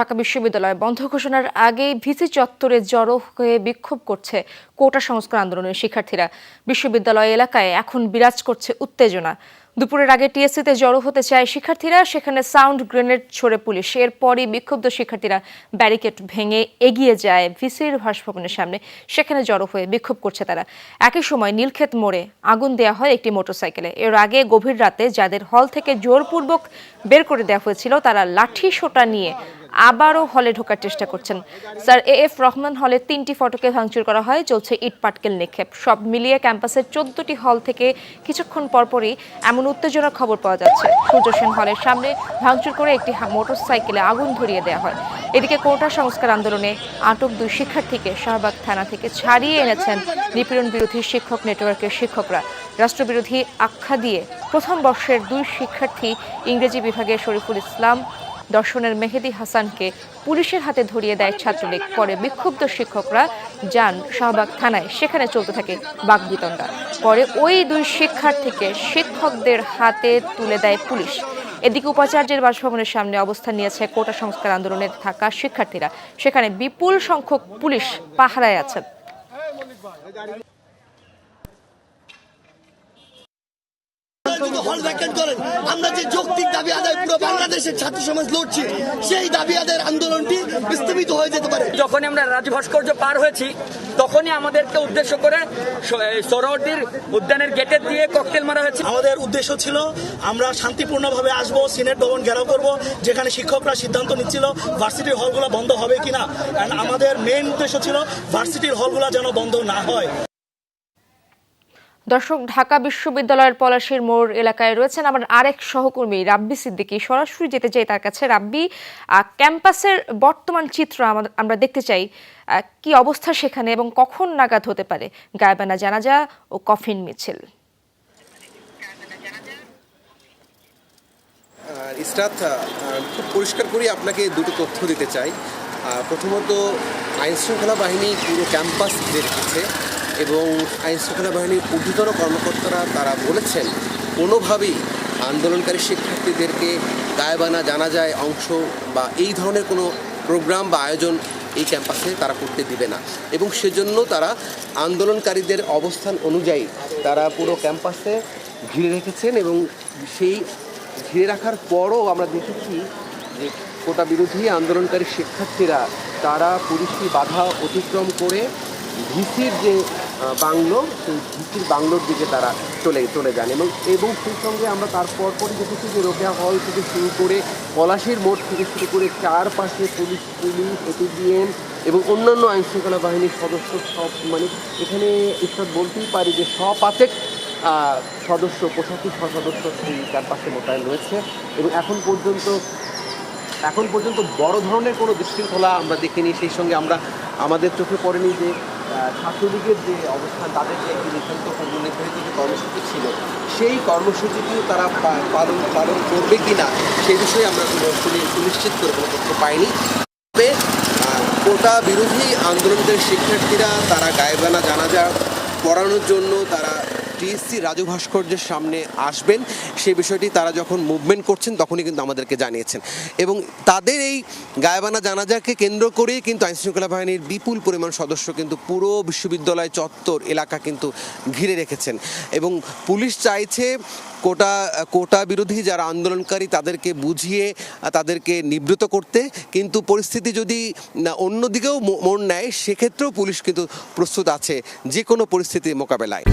ঢাকা বিশ্ববিদ্যালয় বন্ধ ঘোষণার আগেই ভিসি চত্বরে জড়ো হয়ে বিক্ষোভ করছে কোটা সংস্কার আন্দোলনের শিক্ষার্থীরা। বিশ্ববিদ্যালয় এলাকায় এখন বিরাজ করছে উত্তেজনা। দুপুরের আগে টিএসসিতে জড়ো হতে চায় শিক্ষার্থীরা, সেখানে সাউন্ড গ্রেনেড ছোড়ে পুলিশ। এরপরই বিক্ষুব্ধ শিক্ষার্থীরা ব্যারিকেড ভেঙে এগিয়ে যায় ভিসির বাসভবনের সামনে, সেখানে জড়ো হয়ে বিক্ষোভ করছে তারা। একই সময় নীলক্ষেত মোড়ে আগুন দেওয়া হয় একটি মোটরসাইকেলে। এর আগে গভীর রাতে যাদের হল থেকে জোরপূর্বক বের করে দেওয়া হয়েছিল তারা লাঠি সোঁটা নিয়ে আবারও হলে ঢোকার চেষ্টা করছেন। স্যার এএফ রহমান হলে ৩টি ফটকে ভাঙচুর করা হয়, চলছে ইট পাটকেল নিক্ষেপ। সব মিলিয়ে ক্যাম্পাসের ১৪টি হল থেকে কিছুক্ষণ পরপরই এমন উত্তেজনার খবর পাওয়া যাচ্ছে। সূর্য সেন হলের সামনে ভাঙচুর করে একটি মোটরসাইকেলে আগুন ধরিয়ে দেওয়া হয়। এদিকে কোটা সংস্কার আন্দোলনে আটক ২ শিক্ষার্থীকে শাহবাগ থানা থেকে ছাড়িয়ে এনেছেন নিপীড়ন বিরোধী শিক্ষক নেটওয়ার্কের শিক্ষকরা। রাষ্ট্রবিরোধী আখ্যা দিয়ে প্রথম বর্ষের ২ শিক্ষার্থী ইংরেজি বিভাগের শরীফুল ইসলাম, দর্শনের মেহেদি হাসানকে পুলিশের হাতে ধরিয়ে দেয় ছাত্রলীগ। পরে বিক্ষুব্ধ শিক্ষকরা যান শাহবাগ থানায়, সেখানে চলতে থাকে বাকবিতণ্ডা। পরে ওই ২ শিক্ষার্থীকে শিক্ষকদের হাতে তুলে দেয় পুলিশ। এদিকে উপাচার্যের বাসভবনের সামনে অবস্থান নিয়েছে কোটা সংস্কার আন্দোলনে থাকা শিক্ষার্থীরা, সেখানে বিপুল সংখ্যক পুলিশ পাহারায় আছেন। হল ভ্যাকেন্ট করেন, আমরা যে যৌক্তিক দাবি আদায় পুরো বাংলাদেশের ছাত্র সমাজ লড়ছি, সেই দাবি আদায়ের আন্দোলনটি বিস্তৃত হয়ে যেতে পারে। যখনই আমরা রাজু ভাস্কর্য পার হয়েছি তখনই আমাদেরকে উদ্দেশ্য করে সোহরাওয়ার্দীর উদ্যানের গেটের দিয়ে ককটেল মারা হয়েছে। আমাদের উদ্দেশ্য ছিল আমরা শান্তিপূর্ণভাবে আসব, সিনেট ভবন ঘেরাও করব, যেখানে শিক্ষকরা সিদ্ধান্ত নিচ্ছিল ভার্সিটির হলগুলো বন্ধ হবে কিনা। আমাদের মেইন উদ্দেশ্য ছিল ভার্সিটির হলগুলো যেন বন্ধ না হয়। দর্শক, ঢাকা বিশ্ববিদ্যালয়ের পলাশীর মোড় এলাকায় রয়েছেন আমার আরেক সহকর্মী রাব্বি সিদ্দিকী। সরাসরি যেতে চাই তার কাছে। রাব্বি, ক্যাম্পাসের বর্তমান চিত্র আমরা দেখতে চাই, কি অবস্থা সেখানে এবং কখন নাগাদ হতে পারে গায়েবানা জানাজা ও কফিন মিছিল? ইসরাত, খুব পরিষ্কার করে আপনাকে দুটো তথ্য দিতে চাই। প্রথমত, আইনশৃঙ্খলা বাহিনী পুরো ক্যাম্পাস ঘিরে রেখেছে এবং আইনশৃঙ্খলা বাহিনীর ঊর্ধ্বতন কর্মকর্তারা তারা বলেছেন কোনোভাবেই আন্দোলনকারী শিক্ষার্থীদেরকে গায়েবানা জানাজায় অংশ বা এই ধরনের কোনো প্রোগ্রাম বা আয়োজন এই ক্যাম্পাসে তারা করতে দিবে না। এবং সেজন্য তারা আন্দোলনকারীদের অবস্থান অনুযায়ী তারা পুরো ক্যাম্পাসে ঘিরে রেখেছেন এবং সেই ঘিরে রাখার পরও আমরা দেখেছি যে কোটা বিরোধী আন্দোলনকারী শিক্ষার্থীরা তারা পুলিশি বাধা অতিক্রম করে ভিসির যে বাংলো, সেই ভিসির বাংলোর দিকে তারা চলে যান এবং সেই সঙ্গে আমরা তারপরই দেখেছি যে রোকেয়া হল থেকে শুরু করে পলাশীর মোড় থেকে শুরু করে চারপাশে পুলিশ, এটিবিএন এবং অন্যান্য আইনশৃঙ্খলা বাহিনীর সদস্য সব, মানে এখানে ইসরাত বলতেই পারি যে সপাতেক সদস্য, পোশাকি সদস্য এই ক্যাম্পাসে মোতায়েন রয়েছে এবং এখন পর্যন্ত বড় ধরনের কোনো বিশৃঙ্খলা আমরা দেখিনি। সেই সঙ্গে আমাদের চোখে পড়েনি যে ছাত্রলীগের যে অবস্থান, তাদের যে একটি নির্ধারিত যে কর্মসূচি ছিল, সেই কর্মসূচিটিও তারা পালন করবে কি না সেই বিষয়ে আমরা সুনিশ্চিত করে কোনো তথ্য পাইনি। তবে কোটা বিরোধী আন্দোলনকারী শিক্ষার্থীরা তারা গায়েবানা জানাজা পড়ানোর জন্য তারা টিএসসি রাজু ভাস্কর্যের সামনে আসবেন, সেই বিষয়টি তারা যখন মুভমেন্ট করছেন তখনই কিন্তু আমাদেরকে জানিয়েছেন এবং তাদের এই গায়েবানা জানাজাকে কেন্দ্র করেই কিন্তু আইনশৃঙ্খলা বাহিনীর বিপুল পরিমাণ সদস্য কিন্তু পুরো বিশ্ববিদ্যালয় চত্বর এলাকা কিন্তু ঘিরে রেখেছেন এবং পুলিশ চাইছে কোটা বিরোধী যারা আন্দোলনকারী তাদেরকে বুঝিয়ে তাদেরকে নিবৃত করতে, কিন্তু পরিস্থিতি যদি অন্যদিকেও মোড় নেয় সেক্ষেত্রেও পুলিশ কিন্তু প্রস্তুত আছে যে কোনো পরিস্থিতির মোকাবেলায়।